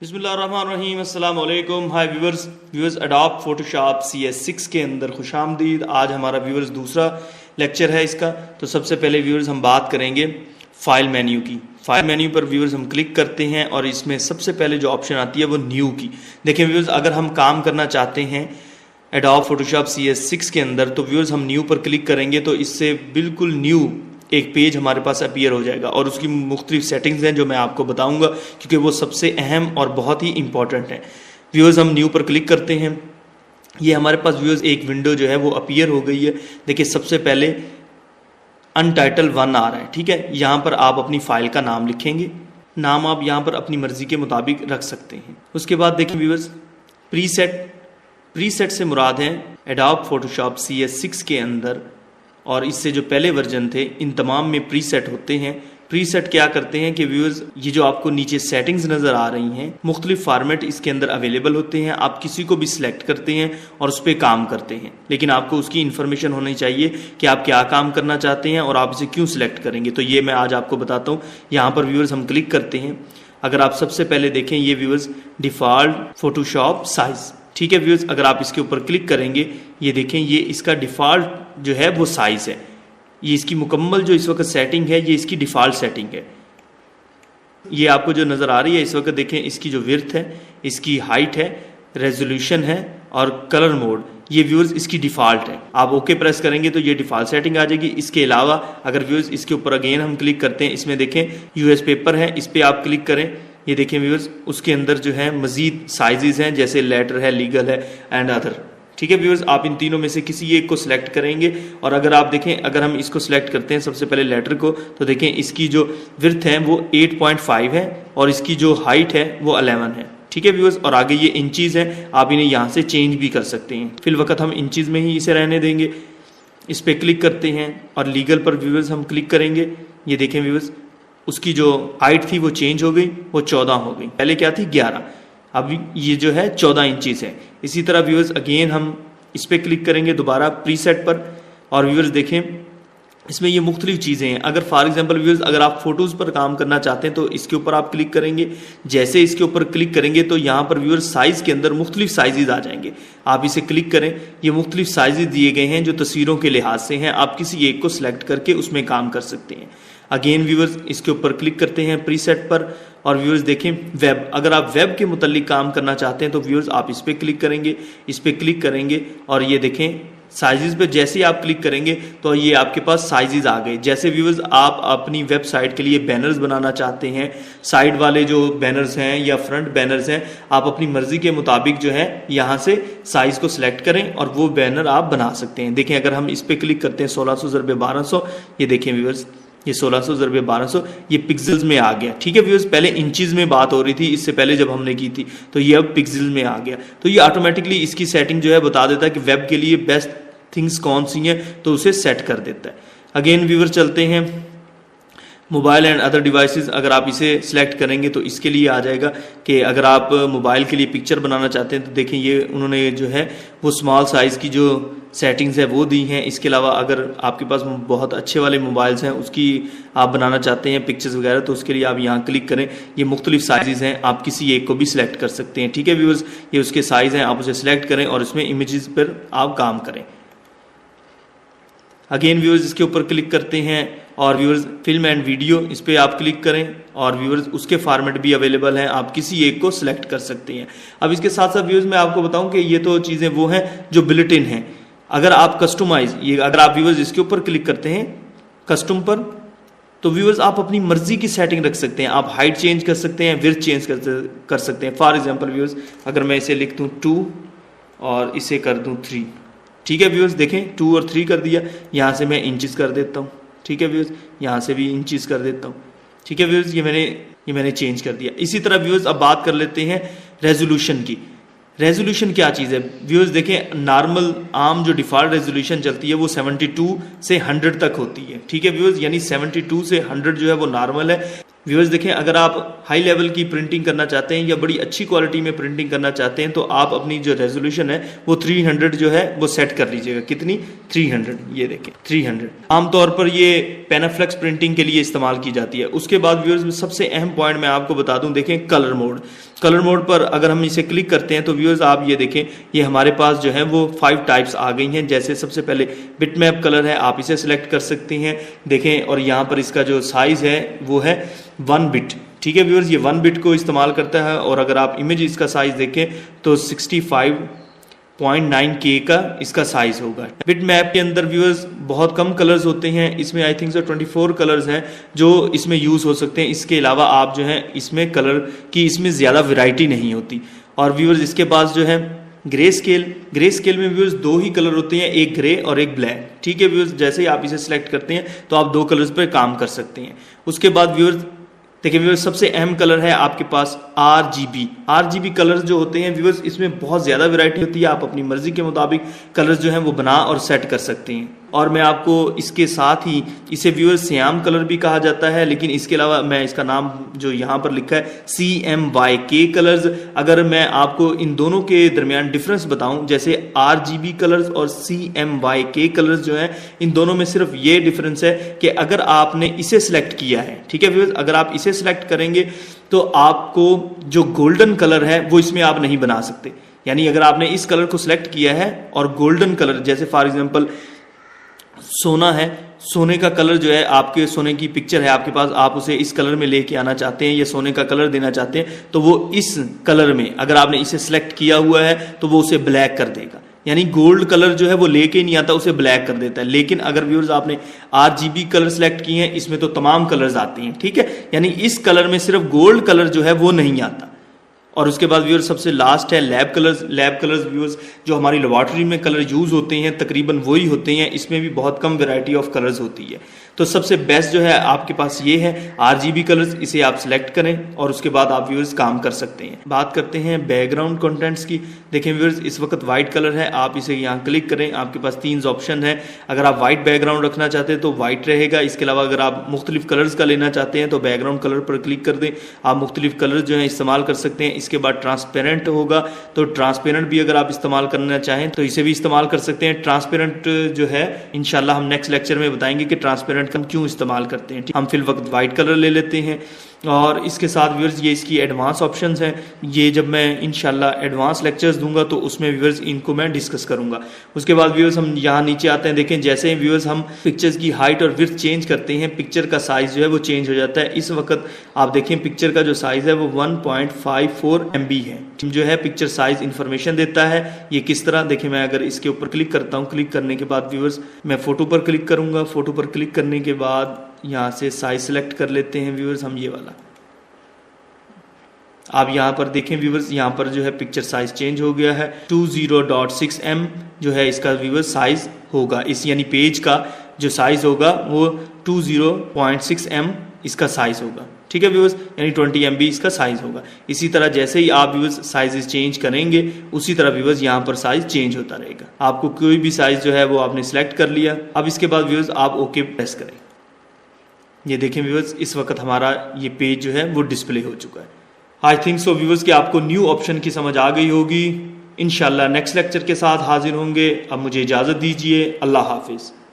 बिस्मिल्लाहिर्रहमानिर्रहीम अस्सलाम वालेकुम। हाय व्यूअर्स एडोब फोटोशॉप CS6 के अंदर खुशामदीद। आज हमारा व्यूअर्स दूसरा लेक्चर है इसका। तो सबसे पहले व्यूअर्स हम बात करेंगे फाइल मेन्यू की। फाइल मेन्यू पर व्यूअर्स हम क्लिक करते हैं और इसमें सबसे पहले जो ऑप्शन आती है वो न्यू की। देखें व्यूअर्स, अगर हम काम करना चाहते हैं एडोब फोटोशॉप CS6 के अंदर तो व्यूअर्स हम न्यू पर क्लिक करेंगे तो इससे बिल्कुल न्यू एक पेज हमारे पास अपीयर हो जाएगा और उसकी मुख्तलिफ सेटिंग्स हैं जो मैं आपको बताऊंगा क्योंकि वो सबसे अहम और बहुत ही इंपॉर्टेंट है। व्यूअर्स हम न्यू पर क्लिक करते हैं, ये हमारे पास व्यूअर्स एक विंडो जो है वो अपीयर हो गई है। देखिए सबसे पहले अनटाइटल 1 आ रहा है, ठीक है। यहाँ पर आप अपनी फाइल का नाम लिखेंगे, नाम आप यहाँ पर अपनी मर्जी के मुताबिक रख सकते हैं। उसके बाद देखिए व्यूअर्स प्रीसेट से मुराद है एडोब फोटोशॉप CS6 के अंदर और इससे जो पहले वर्जन थे इन तमाम में प्रीसेट होते हैं। प्रीसेट क्या करते हैं कि व्यूअर्स ये जो आपको नीचे सेटिंग्स नज़र आ रही हैं मुख्तलिफ फार्मेट इसके अंदर अवेलेबल होते हैं। आप किसी को भी सिलेक्ट करते हैं और उस पर काम करते हैं, लेकिन आपको उसकी इन्फॉर्मेशन होनी चाहिए कि आप क्या काम करना चाहते हैं और आप इसे क्यों सिलेक्ट करेंगे। तो ये मैं आज आपको बताता हूँ। यहाँ पर व्यूअर्स हम क्लिक करते हैं। अगर आप सबसे पहले देखें ये व्यूअर्स डिफ़ॉल्ट फोटोशॉप साइज़, ठीक है व्यूअर्स। अगर आप इसके ऊपर क्लिक करेंगे ये देखें ये इसका डिफ़ॉल्ट जो है वो साइज़ है। ये इसकी मुकम्मल जो इस वक्त सेटिंग है ये इसकी डिफ़ॉल्ट सेटिंग है। ये आपको जो नज़र आ रही है इस वक्त देखें इसकी जो विड्थ है, इसकी हाइट है, रेजोल्यूशन है और कलर मोड, ये व्यूअर्स इसकी डिफ़ॉल्ट है। आप ओके प्रेस करेंगे तो ये डिफ़ॉल्ट सेटिंग आ जाएगी। इसके अलावा अगर व्यूअर्स इसके ऊपर अगेन हम क्लिक करते हैं, इसमें देखें US पेपर है, इस पर आप क्लिक करें। ये देखें व्यूअर्स उसके अंदर जो है मज़ीद साइजेस हैं जैसे लेटर है, लीगल है एंड अदर, ठीक है व्यूअर्स। आप इन तीनों में से किसी एक को सिलेक्ट करेंगे और अगर आप देखें अगर हम इसको सिलेक्ट करते हैं सबसे पहले लेटर को तो देखें इसकी जो विड्थ है वो 8.5 है और इसकी जो हाइट है वो 11 है, ठीक है व्यूअर्स। और आगे ये इंचीज़ हैं, आप इन्हें यहाँ से चेंज भी कर सकते हैं। फिल वक्त हम इंचीज़ में ही इसे रहने देंगे। इस पर क्लिक करते हैं और लीगल पर व्यूअर्स हम क्लिक करेंगे। ये देखें व्यूअर्स उसकी जो हाइट थी वो चेंज हो गई, वो 14 हो गई, पहले क्या थी 11, अब ये जो है 14 इंचीज़ है। इसी तरह व्यूअर्स अगेन हम इस पर क्लिक करेंगे दोबारा प्रीसेट पर और व्यूअर्स देखें इसमें ये मुख्तलिफ चीज़ें हैं। अगर फॉर एग्जांपल व्यूअर्स अगर आप फोटोज़ पर काम करना चाहते हैं तो इसके ऊपर आप क्लिक करेंगे। जैसे इसके ऊपर क्लिक करेंगे तो यहाँ पर व्यूअर्स साइज़ के अंदर मुख्तलिफ साइजेज आ जाएंगे। आप इसे क्लिक करें, ये मुख्तलिफ साइजेज दिए गए हैं जो तस्वीरों के लिहाज से हैं। आप किसी एक को सिलेक्ट करके उसमें काम कर सकते हैं। अगेन व्यूअर्स इसके ऊपर क्लिक करते हैं प्रीसेट पर और व्यूअर्स देखें वेब, अगर आप वेब के मुतल्लिक काम करना चाहते हैं तो व्यूअर्स आप इस पर क्लिक करेंगे, इस पर क्लिक करेंगे और ये देखें साइजेस पे जैसे ही आप क्लिक करेंगे तो ये आपके पास साइजेस आ गए। जैसे व्यूअर्स आप अपनी वेबसाइट के लिए बैनर्स बनाना चाहते हैं, साइड वाले जो बैनर्स हैं या फ्रंट बैनर्स हैं, आप अपनी मर्जी के मुताबिक जो है यहाँ से साइज को सिलेक्ट करें और वो बैनर आप बना सकते हैं। देखें अगर हम इस पर क्लिक करते हैं 1600x1200, ये देखें व्यूअर्स ये 1600x1200 ये पिक्सल्स में आ गया, ठीक है व्यूअर्स। पहले इंचीज में बात हो रही थी इससे पहले जब हमने की थी, तो ये अब पिक्सल्स में आ गया। तो ये ऑटोमेटिकली इसकी सेटिंग जो है बता देता है कि वेब के लिए बेस्ट थिंग्स कौन सी हैं, तो उसे सेट कर देता है। अगेन व्यूअर्स चलते हैं मोबाइल एंड अदर डिवाइसेस। अगर आप इसे सिलेक्ट करेंगे तो इसके लिए आ जाएगा कि अगर आप मोबाइल के लिए पिक्चर बनाना चाहते हैं तो देखें ये उन्होंने जो है वो स्मॉल साइज़ की जो सेटिंग्स है वो दी हैं। इसके अलावा अगर आपके पास बहुत अच्छे वाले मोबाइल्स हैं उसकी आप बनाना चाहते हैं पिक्चर्स वगैरह तो उसके लिए आप यहाँ क्लिक करें। ये मुख्तलिफ साइज़ हैं, आप किसी एक को भी सिलेक्ट कर सकते हैं, ठीक है व्यूअर्स। ये उसके साइज़ हैं, आप उसे सिलेक्ट करें और उसमें इमेजेस पर आप काम करें। अगेन व्यूअर्स इसके ऊपर क्लिक करते हैं और व्यूअर्स फिल्म एंड वीडियो इस पर आप क्लिक करें और व्यूअर्स उसके फॉर्मेट भी अवेलेबल हैं, आप किसी एक को सिलेक्ट कर सकते हैं। अब इसके साथ साथ व्यूअर्स मैं आपको बताऊं कि ये तो चीज़ें वो हैं जो बिल्ट इन हैं। अगर आप कस्टमाइज ये अगर आप व्यूअर्स इसके ऊपर क्लिक करते हैं कस्टम पर तो व्यूअर्स आप अपनी मर्जी की सेटिंग रख सकते हैं। आप हाइट चेंज कर सकते हैं, विड्थ चेंज कर सकते हैं। फॉर एग्जाम्पल व्यूअर्स अगर मैं इसे लिख दूँ 2 और इसे कर दूँ 3, ठीक है व्यूअर्स देखें 2 और 3 कर दिया। यहाँ से मैं इंचेस कर देता हूँ, ठीक है व्यूअर्स यहाँ से भी इंचेस कर देता हूँ, ठीक है व्यूअर्स ये मैंने चेंज कर दिया। इसी तरह व्यूअर्स अब बात कर लेते हैं रेजोल्यूशन की। रेजोल्यूशन क्या चीज़ है व्यूअर्स देखें नॉर्मल आम जो डिफ़ॉल्ट रेजोल्यूशन चलती है वो 72 से 100 तक होती है, ठीक है व्यूअर्स। यानी 72 से 100 जो है वो नॉर्मल है। व्यूअर्स देखें अगर आप हाई लेवल की प्रिंटिंग करना चाहते हैं या बड़ी अच्छी क्वालिटी में प्रिंटिंग करना चाहते हैं तो आप अपनी जो रेजोल्यूशन है वो 300 जो है वो सेट कर लीजिएगा। कितनी 300, ये देखें 300 आमतौर पर ये पेनाफ्लेक्स प्रिंटिंग के लिए इस्तेमाल की जाती है। उसके बाद व्यूअर्स सबसे अहम पॉइंट मैं आपको बता दूं, देखें कलर मोड। कलर मोड पर अगर हम इसे क्लिक करते हैं तो व्यूअर्स आप ये देखें, ये हमारे पास जो है वो 5 टाइप्स आ गई हैं। जैसे सबसे पहले बिटमैप कलर है, आप इसे सिलेक्ट कर सकते हैं, देखें, और यहाँ पर इसका जो साइज है वो है 1 बिट। ठीक है व्यूअर्स, ये 1 बिट को इस्तेमाल करता है। और अगर आप इमेज इसका साइज देखें तो 65.9K का इसका साइज होगा। बिट मैप के अंदर व्यूअर्स बहुत कम कलर्स होते हैं, इसमें आई थिंक सो 24 कलर्स हैं जो इसमें यूज हो सकते हैं। इसके अलावा आप जो है इसमें कलर की इसमें ज्यादा वैरायटी नहीं होती। और व्यूअर्स इसके पास जो है ग्रे स्केल में व्यूअर्स 2 ही कलर होते हैं, एक ग्रे और एक ब्लैक। ठीक है व्यूअर्स, जैसे ही आप इसे सिलेक्ट करते हैं तो आप 2 कलर्स पर काम कर सकते हैं। उसके बाद व्यूअर्स देखिए व्यूअर्स, सबसे अहम कलर है आपके पास RGB कलर्स जो होते हैं व्यूअर्स, इसमें बहुत ज्यादा वैरायटी होती है। आप अपनी मर्जी के मुताबिक कलर्स जो हैं वो बना और सेट कर सकते हैं। और मैं आपको इसके साथ ही इसे व्यूअर्स श्याम कलर भी कहा जाता है, लेकिन इसके अलावा मैं इसका नाम जो यहाँ पर लिखा है CMYK कलर्स, अगर मैं आपको इन दोनों के दरमियान डिफरेंस बताऊं, जैसे RGB कलर्स और CMYK कलर्स जो है, इन दोनों में सिर्फ ये डिफरेंस है कि अगर आपने इसे सिलेक्ट किया है, ठीक है व्यूअर्स, अगर आप इसे सिलेक्ट करेंगे तो आपको जो गोल्डन कलर है वो इसमें आप नहीं बना सकते। यानी अगर आपने इस कलर को सिलेक्ट किया है और गोल्डन कलर, जैसे फॉर एग्जांपल सोना है, सोने का कलर जो है, आपके सोने की पिक्चर है आपके पास, आप उसे इस कलर में लेके आना चाहते हैं या सोने का कलर देना चाहते हैं, तो वो इस कलर में अगर आपने इसे सिलेक्ट किया हुआ है तो वो उसे ब्लैक कर देगा। यानी गोल्ड कलर जो है वो लेके नहीं आता, उसे ब्लैक कर देता है। लेकिन अगर व्यूअर्स आपने RGB कलर सेलेक्ट किए हैं, इसमें तो तमाम कलर्स आते हैं। ठीक है, यानी इस कलर में सिर्फ गोल्ड कलर जो है वो नहीं आता। और उसके बाद व्यूअर्स सबसे लास्ट है लैब कलर्स व्यूअर्स, जो हमारी लेबॉर्ट्री में कलर यूज होते हैं तकरीबन वही होते हैं, इसमें भी बहुत कम वैरायटी ऑफ कलर्स होती है। तो सबसे बेस्ट जो है आपके पास ये है RGB कलर्स, इसे आप सिलेक्ट करें और उसके बाद आप व्यूअर्स काम कर सकते हैं। बात करते हैं बैकग्राउंड कंटेंट्स की। देखें व्यूअर्स, इस वक्त व्हाइट कलर है, आप इसे यहाँ क्लिक करें, आपके पास 3 ऑप्शन है। अगर आप व्हाइट बैकग्राउंड रखना चाहते हैं तो व्हाइट रहेगा। इसके अलावा अगर आप मुख्तलिफ कलर्स का लेना चाहते हैं तो बैकग्राउंड कलर पर क्लिक कर दें, आप मुख्तलिफ कलर जो है इस्तेमाल कर सकते हैं। इसके बाद ट्रांसपेरेंट होगा, तो ट्रांसपेरेंट भी अगर आप इस्तेमाल करना चाहें तो इसे भी इस्तेमाल कर सकते हैं। ट्रांसपेरेंट जो है इंशाल्लाह हम नेक्स्ट लेक्चर में बताएंगे कि ट्रांसपेरेंट हम क्यों इस्तेमाल करते हैं। हम फिल वक्त व्हाइट कलर ले लेते हैं। और इसके साथ व्यूअर्स ये इसकी एडवांस ऑप्शंस हैं, ये जब मैं इंशाल्लाह एडवांस लेक्चर्स दूंगा तो उसमें व्यूअर्स इनको मैं डिस्कस करूंगा। उसके बाद व्यूअर्स हम यहाँ नीचे आते हैं, देखें जैसे व्यूअर्स हम पिक्चर्स की हाइट और विड्थ चेंज करते हैं, पिक्चर का साइज जो है वो चेंज हो जाता है। इस वक्त आप देखें पिक्चर का जो साइज है वो 1.54 MB है, जो है पिक्चर साइज इंफॉर्मेशन देता है। ये किस तरह, देखिए मैं अगर इसके ऊपर क्लिक करता हूँ, क्लिक करने के बाद व्यूअर्स मैं फोटो पर क्लिक करूंगा, फोटो पर क्लिक करने के बाद यहाँ से साइज सेलेक्ट कर लेते हैं व्यूअर्स हम ये वाला। आप यहाँ पर देखें व्यूअर्स, यहाँ पर जो है पिक्चर साइज चेंज हो गया है। 20.6 M जो है इसका व्यूअर्स साइज होगा, इस यानी पेज का जो साइज होगा वो 20.6 M इसका साइज होगा। ठीक है व्यूअर्स, यानी 20 MB इसका साइज होगा। इसी तरह जैसे ही आप व्यूअर्स साइजेस चेंज करेंगे उसी तरह व्यूअर्स यहाँ पर साइज चेंज होता रहेगा। आपको कोई भी साइज जो है वो आपने सिलेक्ट कर लिया। अब इसके बाद व्यूअर्स आप ओके प्रेस करें। ये देखें व्यूअर्स, इस वक्त हमारा ये पेज जो है वो डिस्प्ले हो चुका है। आई थिंक सो व्यूअर्स कि आपको न्यू ऑप्शन की समझ आ गई होगी। इंशाल्लाह नेक्स्ट लेक्चर के साथ हाजिर होंगे। अब मुझे इजाज़त दीजिए। अल्लाह हाफिज़।